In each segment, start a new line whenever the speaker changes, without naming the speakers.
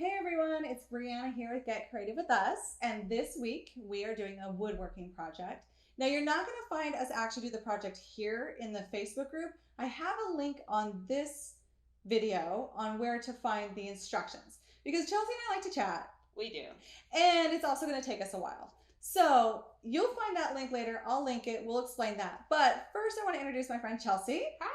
Hey everyone, it's Briana here with Get Creative with Us, and this week we are doing a woodworking project. Now you're not going to find us actually do the project here in the Facebook group. I have a link on this video on where to find the instructions because Chelsea and I like to chat.
We do.
And it's also going to take us a while. So you'll find that link later. I'll link it. We'll explain that. But first I want to introduce my friend Chelsea.
Hi.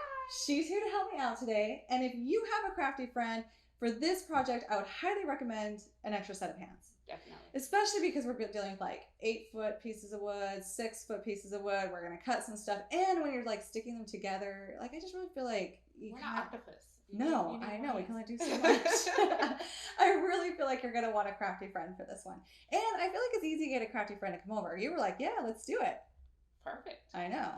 She's here to help me out today. And if you have a crafty friend, for this project, I would highly recommend an extra set of hands.
Definitely.
Especially because we're dealing with like 8-foot pieces of wood, 6-foot pieces of wood. We're going to cut some stuff. And when you're like sticking them together, like I just really feel like
we're not octopus.
No, I know. We can only do so much. I really feel like you're going to want a crafty friend for this one. And I feel like it's easy to get a crafty friend to come over. You were like, yeah, let's do it.
Perfect.
I know.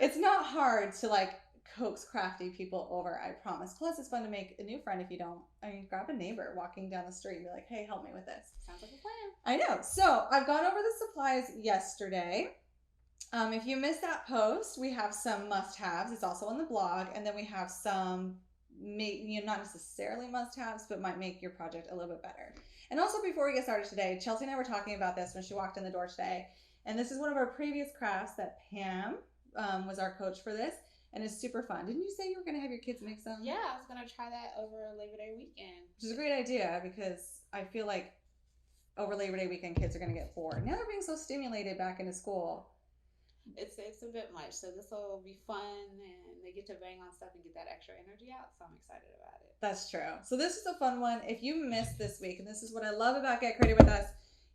It's not hard to like coax crafty people over, I promise. Plus, it's fun to make a new friend if you don't. I mean, grab a neighbor walking down the street and be like, hey, help me with this.
Sounds like a plan.
I know. So I've gone over the supplies yesterday. If you missed that post, we have some must-haves. It's also on the blog. And then we have some, not necessarily must-haves, but might make your project a little bit better. And also, before we get started today, Chelsea and I were talking about this when she walked in the door today. And this is one of our previous crafts that Pam was our coach for this. And it's super fun. Didn't you say you were going to have your kids make some?
Yeah, I was going to try that over Labor Day weekend.
Which is a great idea because I feel like over Labor Day weekend, kids are going to get bored. Now they're being so stimulated back into school.
It's a bit much. So this will be fun and they get to bang on stuff and get that extra energy out. So I'm excited about it.
That's true. So this is a fun one. If you missed this week, and this is what I love about Get Creative with Us,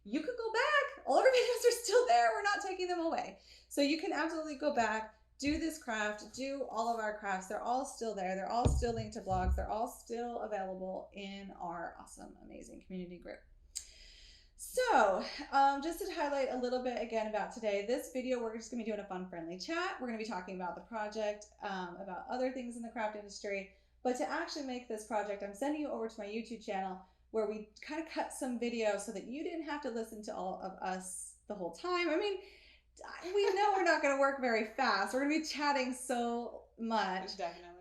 you could go back. All of our videos are still there. We're not taking them away. So you can absolutely go back. Do this craft, do all of our crafts. They're all still there. They're all still linked to blogs. They're all still available in our awesome, amazing community group. So just to highlight a little bit again about today, this video, we're just gonna be doing a fun, friendly chat. We're gonna be talking about the project, about other things in the craft industry. But to actually make this project, I'm sending you over to my YouTube channel where we kind of cut some video so that you didn't have to listen to all of us the whole time. I mean, we know we're not going to work very fast. We're going to be chatting so much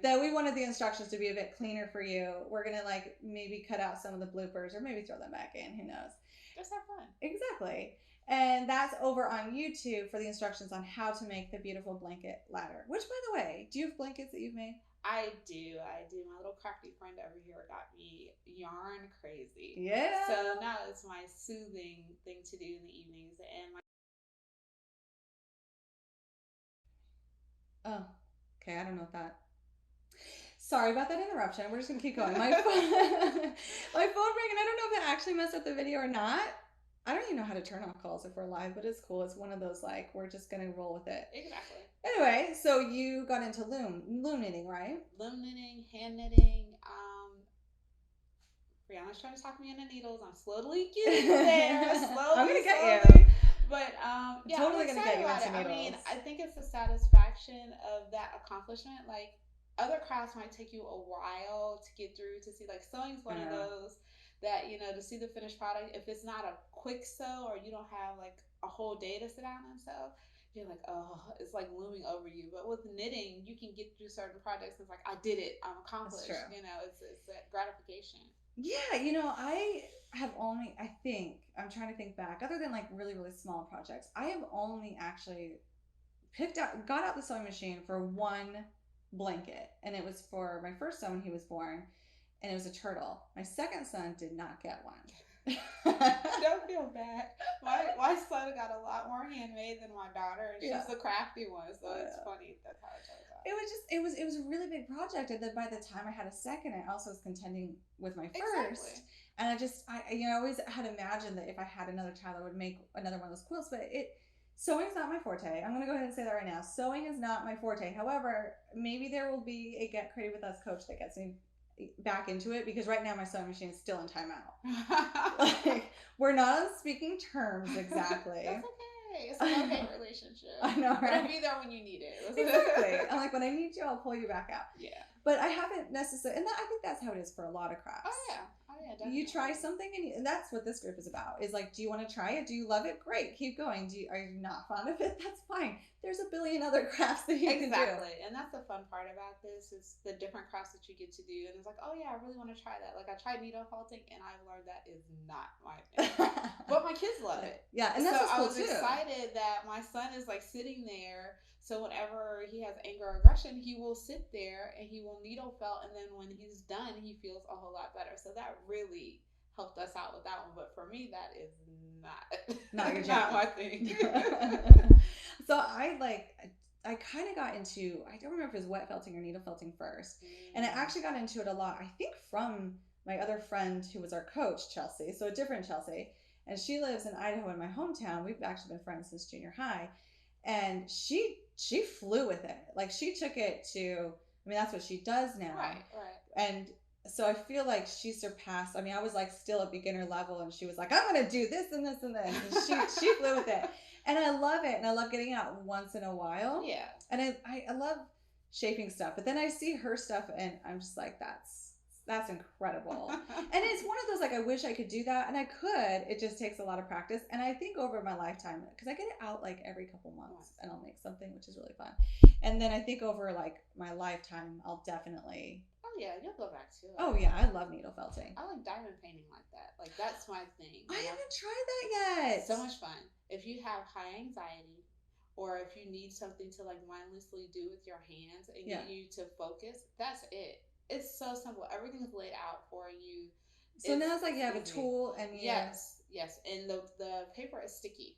that we wanted the instructions to be a bit cleaner for you. We're going to like maybe cut out some of the bloopers or maybe throw them back in. Who knows?
Just have fun.
Exactly. And that's over on YouTube for the instructions on how to make the beautiful blanket ladder. Which, by the way, do you have blankets that you've made?
I do. My little crafty friend over here got me yarn crazy.
Yeah.
So now it's my soothing thing to do in the evenings. And
Oh, okay. I don't know what that. Sorry about that interruption. We're just gonna keep going. My phone rang, and I don't know if it actually messed up the video or not. I don't even know how to turn off calls if we're live, but it's cool. It's one of those like we're just gonna roll with it.
Exactly.
Anyway, so you got into loom knitting, right?
Loom knitting, hand knitting. Briana's trying to talk me into needles. I'm slowly getting there.
I'm gonna get you.
But yeah,
totally
I'm
gonna get you
about
into
it.
needles.
I mean, I think it's the satisfaction of that accomplishment. Like other crafts might take you a while to get through to see. Like sewing's one of those that to see the finished product. If it's not a quick sew or you don't have like a whole day to sit down and sew, you're like, oh, it's like looming over you. But with knitting, you can get through certain projects. It's like I did it. I'm accomplished.
That's true.
It's that gratification.
Yeah, I have only, I'm trying to think back, other than like really, really small projects, I have only actually got out the sewing machine for one blanket. And it was for my first son when he was born, and it was a turtle. My second son did not get one.
Don't feel bad. My son got a lot more handmade than my daughter, and she's the crafty one, so it's funny. That's how it turns out.
It was a really big project, and then by the time I had a second, I also was contending with my first. Exactly. And I always had imagined that if I had another child, I would make another one of those quilts. But sewing's not my forte. I'm gonna go ahead and say that right now. Sewing is not my forte. However, maybe there will be a Get Creative with Us coach that gets me back into it, because right now my sewing machine is still in timeout. Like, we're not on speaking terms exactly.
That's okay. It's a love-hate relationship.
I know, right?
It'll be there when you need it.
Exactly. I'm like, when I need you, I'll pull you back out.
Yeah.
But I haven't necessarily, and I think that's how it is for a lot of crafts.
Oh yeah,
you try something and that's what this group is about, is like, do you want to try it? Do you love it? Great, keep going. Are you not fond of it? That's fine. There's a billion other crafts that you can do.
Exactly. And that's the fun part about this, is the different crafts that you get to do. And it's like, oh yeah, I really want to try that. Like I tried needle felting and I've learned that is not my thing. But my kids love it.
Yeah, and that's
so
cool
I was
too.
excited that my son is like sitting there. So whenever he has anger or aggression, he will sit there and he will needle felt, and then when he's done, he feels a whole lot better. So that really helped us out with that one. But for me, that is not
your
not my thing.
So I kind of got into, I don't remember if it was wet felting or needle felting first. And I actually got into it a lot, I think from my other friend who was our coach, Chelsea. So a different Chelsea. And she lives in Idaho in my hometown. We've actually been friends since junior high. And she flew with it. Like she took it to, I mean, that's what she does now.
Right.
And so I feel like she surpassed, I mean, I was like still at beginner level and she was like, I'm going to do this and this and this. And she flew with it. And I love it. And I love getting out once in a while.
Yeah.
And I love shaping stuff. But then I see her stuff and I'm just like, that's incredible. And it's one of those, like, I wish I could do that. And I could. It just takes a lot of practice. And I think over my lifetime, because I get it out like every couple months and I'll make something, which is really fun. And then I think over like my lifetime, I'll definitely...
Oh yeah, you'll go back to it.
Oh yeah, I love needle felting.
I like diamond painting like that. Like that's my thing.
I haven't tried that yet.
So much fun. If you have high anxiety, or if you need something to like mindlessly do with your hands and get you to focus, that's it. It's so simple. Everything is laid out for you.
So now it's like you have a tool and you...
Yes, and the paper is sticky.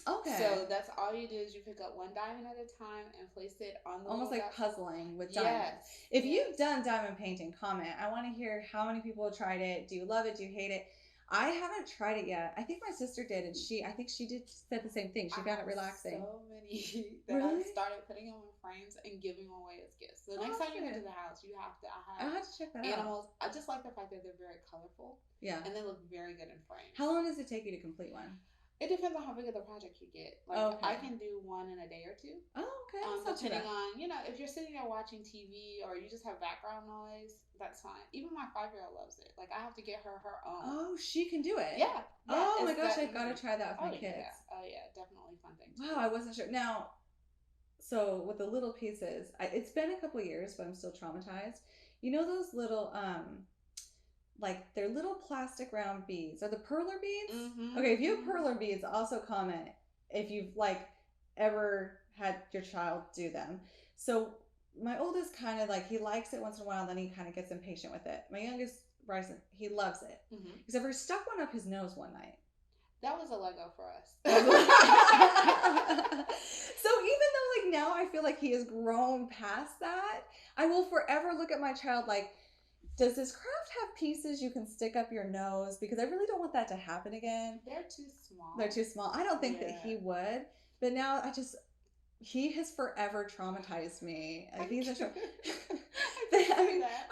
Okay.
So that's all you do is you pick up one diamond at a time and place it on the
almost like puzzling with diamonds.
Yes.
If you've done diamond painting, comment. I want to hear how many people have tried it. Do you love it? Do you hate it? I haven't tried it yet. I think my sister did, and I think she did said the same thing. She found it relaxing.
So many that
really?
I started putting them in frames and giving them away as gifts. So next time you go to the house, you have to.
I'll have to check that
animals.
out.
I just like the fact that they're very colorful.
Yeah.
And they look very good in frames.
How long does it take you to complete one?
It depends on how big of the project you get. Like I can do one in a day or two.
Oh, okay.
Depending on, if you're sitting there watching TV or you just have background noise, that's fine. Even my 5-year-old loves it. Like I have to get her own.
Oh, she can do it.
Yeah.
Oh my gosh, I've got to try that with my kids.
Yeah. Oh yeah, definitely fun thing.
Wow, I wasn't sure. Now, so with the little pieces, it's been a couple years, but I'm still traumatized. You know those little like they're little plastic round beads. Are the Perler beads?
Mm-hmm.
Okay, if you have Perler beads, also comment if you've like ever had your child do them. So my oldest kind of like, he likes it once in a while, then he kind of gets impatient with it. My youngest, Bryson, he loves it.
Mm-hmm.
He's ever stuck one up his nose one night.
That was a Lego for us.
So even though like now I feel like he has grown past that, I will forever look at my child like, does this craft have pieces you can stick up your nose? Because I really don't want that to happen again.
They're too small.
They're too small. I don't think that he would. But now he has forever traumatized me. He's a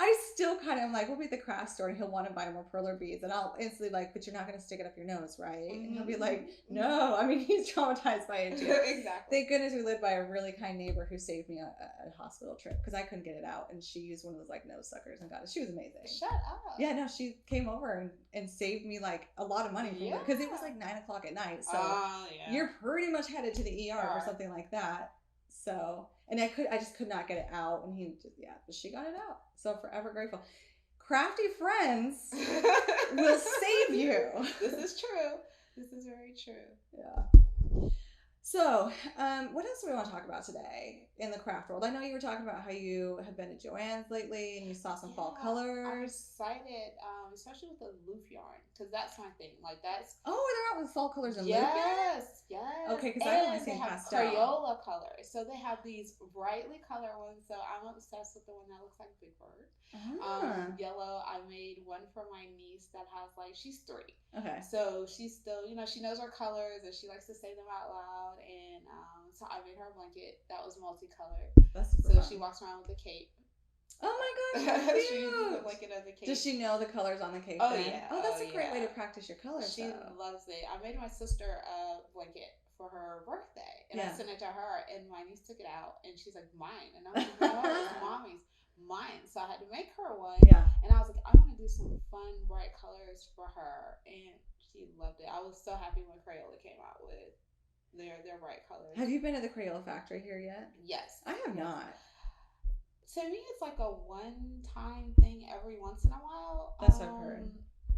I still kind of am like, we'll be at the craft store and he'll want to buy more Perler beads. And I'll instantly like, but you're not going to stick it up your nose, right? Mm-hmm. And he'll be like, no. I mean, he's traumatized by it too.
Exactly.
Thank goodness we lived by a really kind neighbor who saved me a hospital trip because I couldn't get it out. And she used one of those like nose suckers and got it. She was amazing.
Shut up.
Yeah, no, she came over and saved me like a lot of money from it because it was like 9:00 at night. So you're pretty much headed to the ER or something like that. So, and I just could not get it out, and but she got it out. So forever grateful. Crafty friends will save you.
This is true. This is very true.
Yeah. So, what else do we want to talk about today in the craft world? I know you were talking about how you have been to Joann's lately and you saw some fall colors. I'm
excited, especially with the loop yarn, because that's my thing. Like that's
they're out with fall colors and loop yarn?
Yes.
Okay, because I've only seen pastel.
Crayola colors. So they have these brightly colored ones. So I'm obsessed with the one that looks like Big Bird. Yellow. I made one for my niece that has she's 3.
Okay.
So she's still, she knows her colors and she likes to say them out loud. And so I made her a blanket that was multicolored.
That's super fun.
She walks around with a cape.
Oh my gosh, cute.
She uses the blanket as a cape.
Does she know the colors on the cape?
Oh,
then?
yeah.
Oh, that's a great way to practice your colors.
She loves it. I made my sister a blanket for her birthday, and I sent it to her, and my niece took it out, and she's like, mine. And I was like, no, it's mommy's. mine, so I had to make her one.
Yeah.
And I was like, I want to do some fun, bright colors for her, and she loved it. I was so happy when Crayola came out with their bright colors.
Have you been to the Crayola factory here yet?
Yes.
I have not.
To me, it's like a one-time thing every once in a while.
That's what I've heard.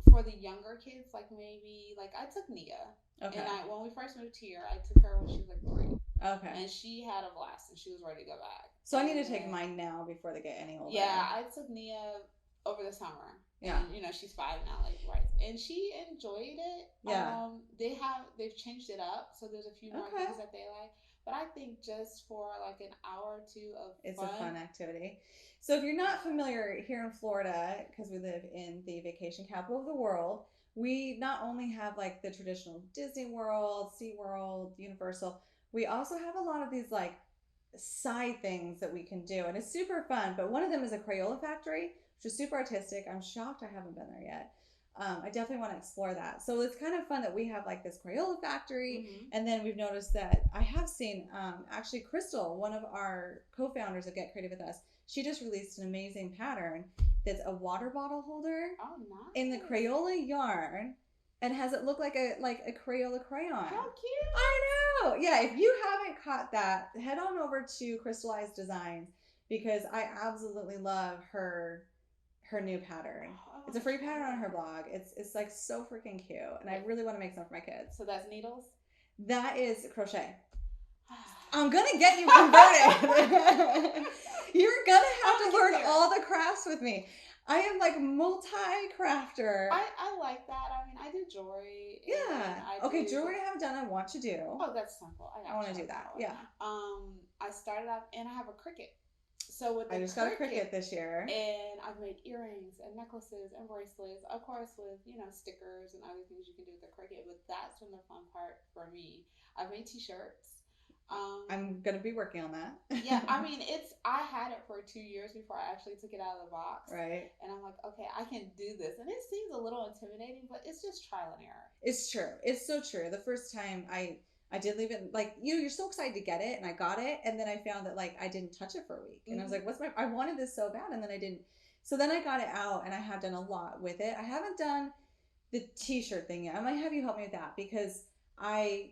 For the younger kids, like maybe, like I took Nia.
Okay.
And when we first moved here, I took her when she was like 3.
Okay.
And she had a blast, and she was ready to go back.
So I need to take mine now before they get any older.
Yeah, I took Nia over the summer.
Yeah.
And, you know, she's 5 now, like, right. And she enjoyed it.
Yeah.
They've changed it up, so there's a few more things that they like. But I think just for like an hour or two of
it's a fun activity. So if you're not familiar, here in Florida, because we live in the vacation capital of the world, we not only have like the traditional Disney World, SeaWorld, Universal, we also have a lot of these like side things that we can do, and it's super fun. But one of them is a Crayola factory, which is super artistic. I'm shocked I haven't been there yet. I definitely want to explore that. So it's kind of fun that we have like this Crayola factory, and then we've noticed that I have seen actually Crystal, one of our co-founders of Get Creative With Us, she just released an amazing pattern that's a water bottle holder in the Crayola yarn, and has it look like a Crayola crayon.
How cute!
I know. Yeah, if you haven't caught that, head on over to Crystallized Designs, because I absolutely love her new pattern. It's a free pattern on her blog. It's like so freaking cute, and I really want to make some for my kids.
So that's needles?
That is crochet. I'm gonna get you converted. You're gonna have to learn all the crafts with me. I am like multi-crafter.
I like that. I mean, I do jewelry.
Yeah. Okay, jewelry I haven't done. I want to do.
Oh, that's simple.
I want to do that. Yeah.
I started off, and I have a Cricut. So with
I just got a Cricut this year,
and I've made earrings and necklaces and bracelets, of course, with stickers and other things you can do with the Cricut. But that's been the fun part for me. I've made T-shirts.
I'm gonna be working on that.
Yeah, I mean, I had it for 2 years before I actually took it out of the box.
Right.
And I'm like, okay, I can do this, and it seems a little intimidating, but it's just trial and error.
It's true. It's so true. The first time I did leave it, like, you're so excited to get it, and I got it, and then I found that like I didn't touch it for a week, and I was like, I wanted this so bad, and then I didn't. So then I got it out, and I have done a lot with it. I haven't done the T-shirt thing yet. I might have you help me with that, because I,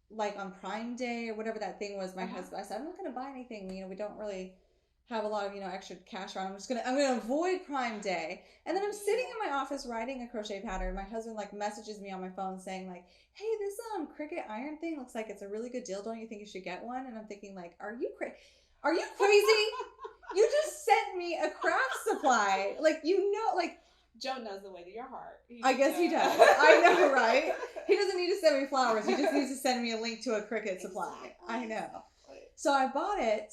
like on Prime Day or whatever that thing was, my husband, I said, I'm not going to buy anything. We don't really have a lot of, extra cash around. I'm going to avoid Prime Day. And then I'm sitting in my office writing a crochet pattern. My husband like messages me on my phone saying like, hey, this Cricut iron thing looks like it's a really good deal. Don't you think you should get one? And I'm thinking like, are you crazy? You just sent me a craft supply. Like, like,
Joe knows the way to your heart.
I guess he does. I know, right? He doesn't need to send me flowers. He just needs to send me a link to a Cricut supply. Exactly. I know. So I bought it,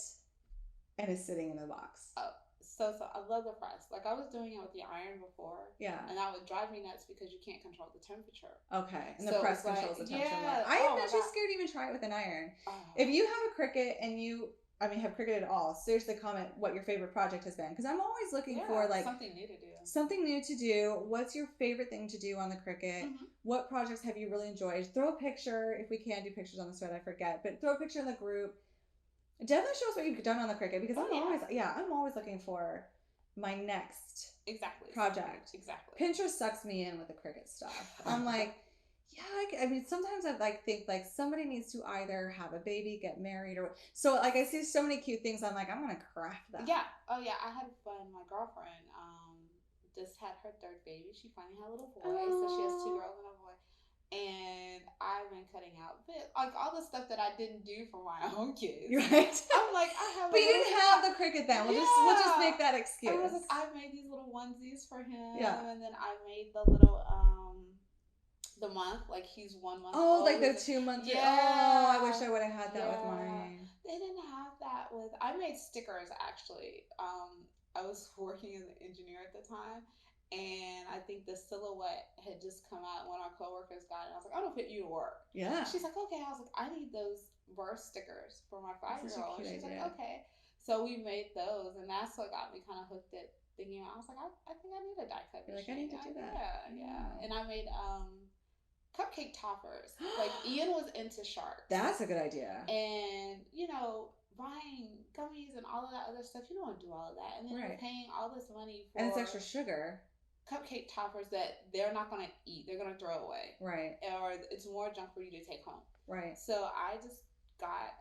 and it's sitting in the box.
Oh, so I love the press. Like, I was doing it with the iron before.
Yeah. And
that would drive me nuts because you can't control the temperature.
Okay. And the press controls the temperature. Yeah. I am actually scared to even try it with an iron. If you have a Cricut and have Cricut at all, seriously comment what your favorite project has been. Because I'm always looking for like
something new to do.
Something new to do. What's your favorite thing to do on the Cricut? What projects have you really enjoyed? Throw a picture, if we can do pictures on the thread, I forget. But throw a picture in the group. Definitely show us what you've done on the Cricut, because I'm always looking for my next project.
Exactly.
Pinterest sucks me in with the Cricut stuff. I'm like, I mean, sometimes I think like somebody needs to either have a baby, get married, or so. Like, I see so many cute things. I'm like, I'm gonna craft that.
Yeah. Oh yeah. I had fun. My girlfriend just had her 3rd baby. She finally had a little boy, so she has 2 girls and a boy. And I've been cutting out like all the stuff that I didn't do for my own kids.
Right.
I'm like, I have.
But you didn't have the Cricut then. We'll just make that excuse.
I was like, I made these little onesies for him.
Yeah.
And then I made the little the month, like he's 1 month.
Oh, like the 2 months. Yeah. Oh, I wish I would have had that with mine.
They didn't have that with. I made stickers actually. I was working as an engineer at the time, and I think the silhouette had just come out. One of our coworkers got it. I was like, I'm gonna put you to work.
Yeah.
She's like, okay. I was like, I need those verse stickers for my 5-year-old. She's like, okay. So we made those, and that's what got me kind of hooked at thinking. I was like, I think I need a die cut machine.
Like, I need to do that.
Yeah. And I made Cupcake Toppers. Like, Ian was into sharks.
That's a good idea.
And buying gummies and all of that other stuff. You don't want to do all of that. And then you're paying all this money for...
And it's extra sugar.
Cupcake toppers that they're not going to eat. They're going to throw away.
Right.
Or it's more junk for you to take home.
Right.
So I just got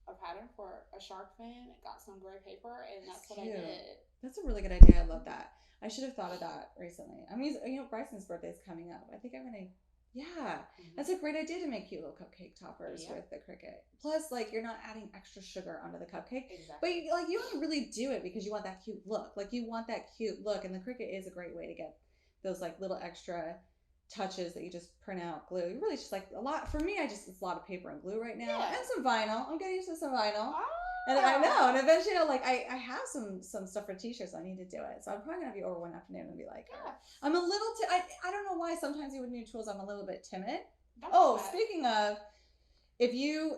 a pattern for a shark fin. Got some gray paper, and that's what I did. That's
a really good idea. I love that. I should have thought of that recently. I mean, you know, Bryson's birthday is coming up. I think I'm going to... Yeah, that's a great idea to make cute little cupcake toppers with the Cricut. Plus, like, you're not adding extra sugar onto the cupcake.
Exactly.
But, you don't really do it because you want that cute look. Like, you want that cute look. And the Cricut is a great way to get those, like, little extra touches that you just print out, glue. You really just, like, a lot. For me, it's a lot of paper and glue right now. And some vinyl. I'm getting used to some vinyl. And I know, and eventually, like, I have some stuff for t-shirts. I need to do it, so I'm probably gonna be over one afternoon and be like, I'm a little. I don't know why. Sometimes with new tools, I'm a little bit timid. Speaking of, if you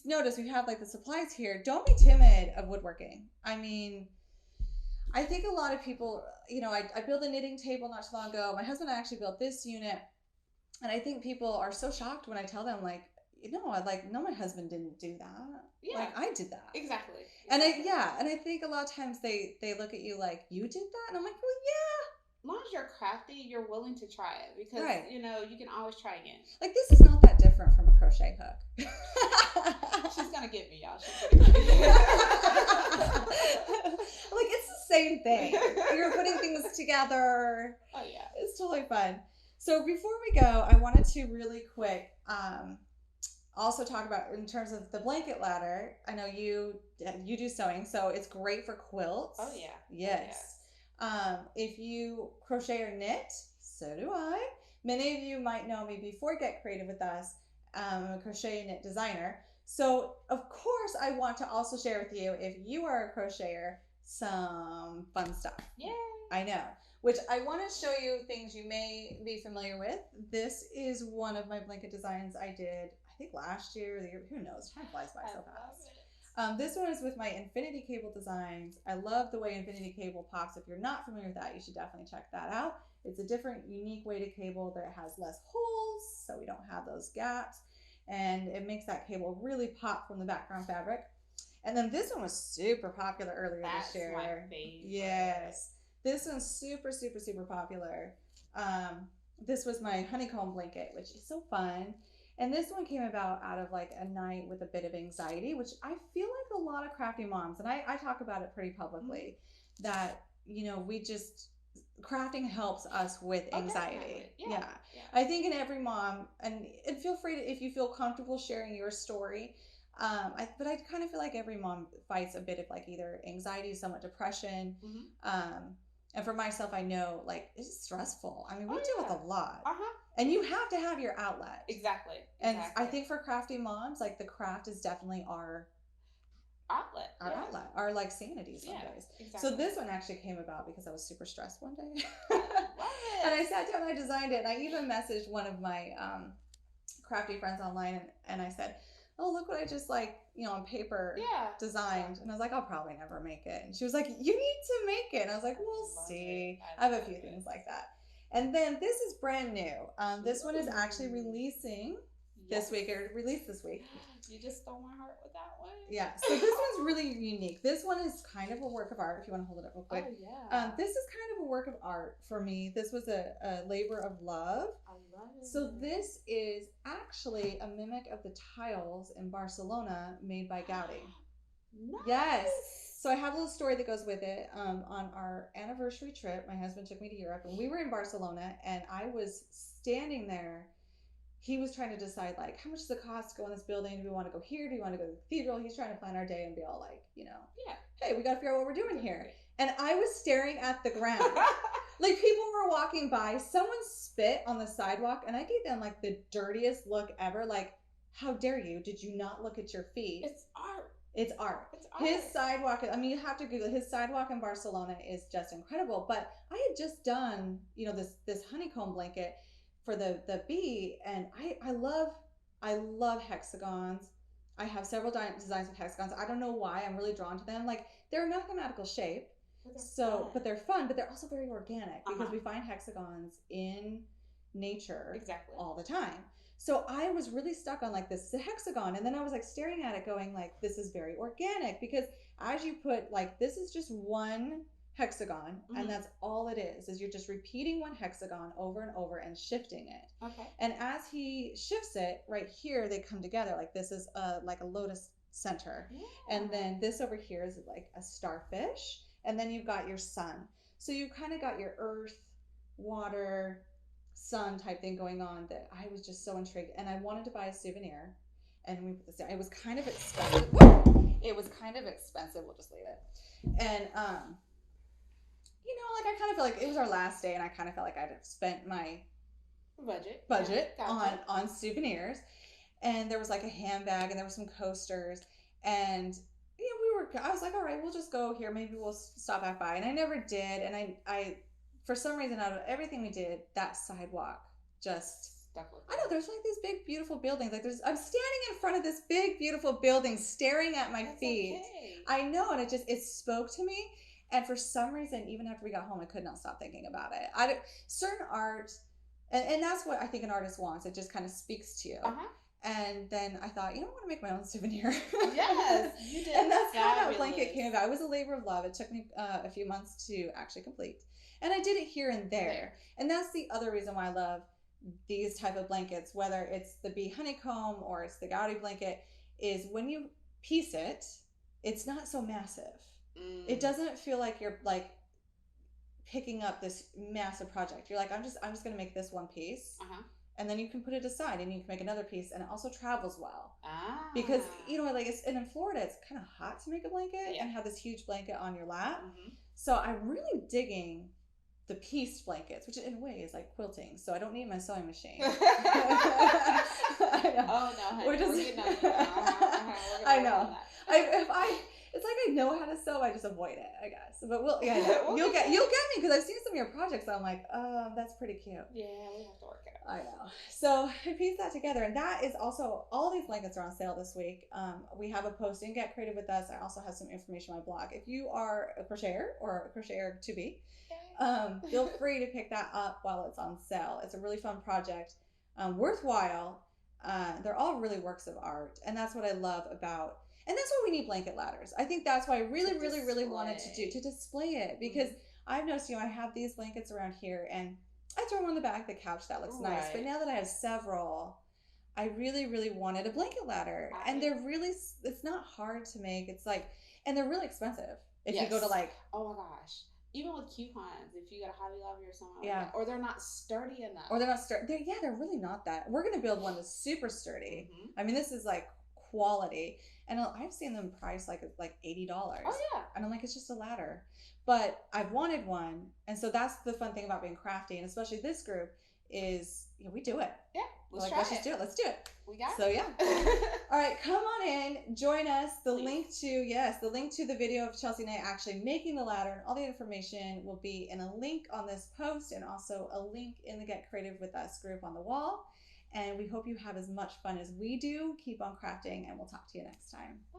notice, we have like the supplies here. Don't be timid of woodworking. I mean, I think a lot of people, you know, I built a knitting table not too long ago. My husband and I actually built this unit, and I think people are so shocked when I tell them, like, no, my husband didn't do that. Yeah. Like, I did that.
Exactly.
And I think a lot of times they look at you like, you did that? And I'm like, well, yeah.
As long as you're crafty, you're willing to try it because, you know, you can always try again.
Like, this is not that different from a crochet hook.
She's going to get me, y'all. She's going to get me.
Like, it's the same thing. You're putting things together.
Oh, yeah.
It's totally fun. So before we go, I wanted to really quick, also talk about in terms of the blanket ladder. I know you do sewing, so it's great for quilts.
Oh yeah.
Yes. Oh, yeah. If you crochet or knit, so do I. Many of you might know me before Get Creative with Us. I'm a crochet and knit designer. So of course I want to also share with you, if you are a crocheter, some fun stuff.
Yeah.
I know. Which I want to show you things you may be familiar with. This is one of my blanket designs I did, I think last year or the year, who knows, time flies by so fast. This one is with my infinity cable designs. I love the way infinity cable pops. If you're not familiar with that, you should definitely check that out. It's a different, unique way to cable that has less holes, so we don't have those gaps. And it makes that cable really pop from the background fabric. And then this one was super popular earlier this year.
That's my favorite.
Yes. This one's super, super, super popular. This was my Honeycomb Blanket, which is so fun. And this one came about out of like a night with a bit of anxiety, which I feel like a lot of crafty moms, and I talk about it pretty publicly, that, you know, crafting helps us with anxiety. Yeah. I think in every mom, and feel free to, if you feel comfortable sharing your story, but I kind of feel like every mom fights a bit of like either anxiety, somewhat depression. And for myself, I know, like, it's stressful. I mean, we deal with a lot. And you have to have your outlet.
Exactly.
And I think for crafty moms, like, the craft is definitely our
outlet.
Our outlet. Our, like, sanity some days. Exactly. So this one actually came about because I was super stressed one day. And I sat down and I designed it. And I even messaged one of my crafty friends online. And I said, oh, look what I just, like, you know, on paper designed. And I was like, I'll probably never make it. And she was like, you need to make it. And I was like, we'll see. I have a few things like that. And then this is brand new. This one is actually releasing this week, or released this week.
You just stole my heart with that one.
Yeah. So this one's really unique. This one is kind of a work of art, if you want to hold it up real quick.
Oh, yeah.
This is kind of a work of art for me. This was a labor of love.
I love it.
So this is actually a mimic of the tiles in Barcelona made by Gaudi.
Nice.
Yes. So I have a little story that goes with it. On our anniversary trip, my husband took me to Europe, and we were in Barcelona, and I was standing there. He was trying to decide, like, how much does it cost to go in this building? Do we want to go here? Do we want to go to the cathedral? He's trying to plan our day and be all like, you know, hey, we got to figure out what we're doing here. And I was staring at the ground. Like, people were walking by. Someone spit on the sidewalk, and I gave them, like, the dirtiest look ever. Like, how dare you? Did you not look at your feet?
It's art.
It's art. It's art. His sidewalk, I mean, you have to Google it. His sidewalk in Barcelona is just incredible. But I had just done, you know, this honeycomb blanket for the bee, and I love hexagons. I have several designs with hexagons. I don't know why I'm really drawn to them. Like, they're a mathematical shape, but they're fun, but they're also very organic because we find hexagons in nature
Exactly.
all the time. So I was really stuck on like, this is a hexagon. And then I was like staring at it going like, this is very organic, because as you put like, this is just one hexagon, and that's all it is you're just repeating one hexagon over and over and shifting it.
Okay.
And as he shifts it, right here they come together. Like this is like a lotus center. Yeah. And then this over here is like a starfish, and then you've got your sun. So you kind of got your earth, water, sun type thing going on, that I was just so intrigued, and I wanted to buy a souvenir. And we put this down. It was kind of expensive. It was kind of expensive. We'll just leave it. And you know, like I kind of felt like it was our last day, and I kind of felt like I'd spent my budget
yeah, gotcha.
on souvenirs. And there was like a handbag, and there were some coasters, and you know, I was like, all right, we'll just go here. Maybe we'll stop back by. And I never did. And I for some reason, out of everything we did, that sidewalk just
stuck with me.
I know there's like these big beautiful buildings. Like I'm standing in front of this big beautiful building, staring at my feet.
Okay.
I know, and it spoke to me. And for some reason, even after we got home, I could not stop thinking about it. Certain art, and that's what I think an artist wants. It just kind of speaks to you. And then I thought, you know, I want to make my own souvenir.
Yes, you did.
And that's how that blanket came about. It was a labor of love. It took me a few months to actually complete. And I did it here and there. And that's the other reason why I love these type of blankets, whether it's the bee honeycomb or it's the Gaudi blanket, is when you piece it, it's not so massive. It doesn't feel like you're like picking up this massive project. You're like, I'm just going to make this one piece. And then you can put it aside, and you can make another piece, and it also travels well. Because, you know, like in Florida, it's kind of hot to make a blanket and have this huge blanket on your lap. So I'm really digging the pieced blankets, which in a way is like quilting. So I don't need my sewing machine.
I know. Oh no, honey.
We're just,
we're getting on that.
I know. It's like I know how to sew, I just avoid it, I guess. But you'll get me, because I've seen some of your projects. I'm like, that's pretty cute.
Yeah, we have to work it out.
I know. So I pieced that together, and that is also, all these blankets are on sale this week. We have a post in Get Creative With Us. I also have some information on my blog. If you are a crocheter or a crocheter to be, feel free to pick that up while it's on sale. It's a really fun project, worthwhile. They're all really works of art, and that's what I love about. And that's why we need blanket ladders. I think that's why I really wanted to display it, because I've noticed, you know, I have these blankets around here, and I throw them on the back of the couch. That looks nice. But now that I have several, I really wanted a blanket ladder. And they're really, it's not hard to make. It's like, and they're really expensive. If you go to like,
oh my gosh. Even with coupons, if you got a Hobby Lobby or something like that, or they're not sturdy enough.
Or they're not sturdy. They're really not that. We're going to build one that's super sturdy. I mean, this is like quality. And I've seen them priced like $80. Oh,
yeah.
And I'm like, it's just a ladder. But I've wanted one. And so that's the fun thing about being crafty, and especially this group, is, you know, we do it.
Yeah. Let's
just do it. Let's do it.
We got
it. So yeah. All right, come on in, join us. The link to the video of Chelsea and I actually making the ladder, and all the information will be in a link on this post, and also a link in the Get Creative With Us group on the wall. And we hope you have as much fun as we do. Keep on crafting, and we'll talk to you next time.
Bye.